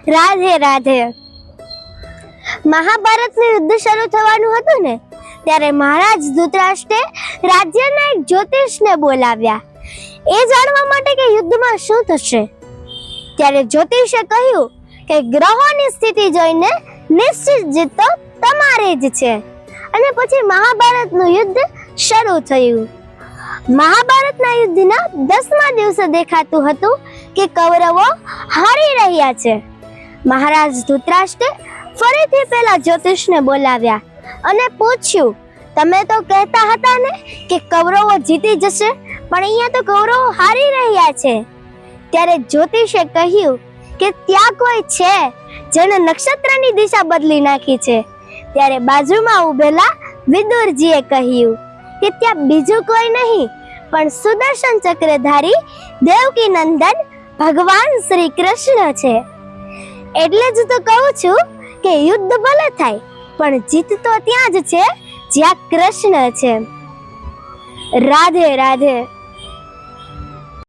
રાધે રાધે. મહાભારતનું યુદ્ધ શરૂ થવાનું હતું ને ત્યારે મહારાજ ધૃતરાષ્ટ્રે રાજ્યના એક જ્યોતિષને બોલાવ્યા એ જાણવા માટે કે યુદ્ધમાં શું થશે. ત્યારે જ્યોતિષે કહ્યું કે ગ્રહોની સ્થિતિ જોઈને નિશ્ચિત જીત તો તમારી જ છે. અને પછી મહાભારતનું યુદ્ધ શરૂ થયું. મહાભારતના યુદ્ધના 10મા દિવસે દેખાતું હતું કે કૌરવો હારી રહ્યા છે. મહારાજ ધૃતરાષ્ટ્રે ફરીથી પેલા જ્યોતિષને બોલાવ્યા અને પૂછ્યું, તમે તો કહેતા હતા ને કે કૌરવો જીતી જશે, પણ અહીંયા તો કૌરવો હારી રહ્યા છે. ત્યારે જ્યોતિષે કહ્યું કે ત્યાં કોઈ છે જેણે નક્ષત્રની દિશા બદલી નાખી છે. ત્યારે બાજુમાં ઊભેલા વિદુરજીએ કહ્યું કે ત્યાં બીજું કોઈ નહીં પણ સુદર્શન ચક્રધારી દેવકી નંદન ભગવાન શ્રી કૃષ્ણ છે. એટલે જ તો કહું છું કે યુદ્ધ ભલે થાય પણ જીત તો ત્યાં જ છે જ્યાં કૃષ્ણ છે. રાધે રાધે.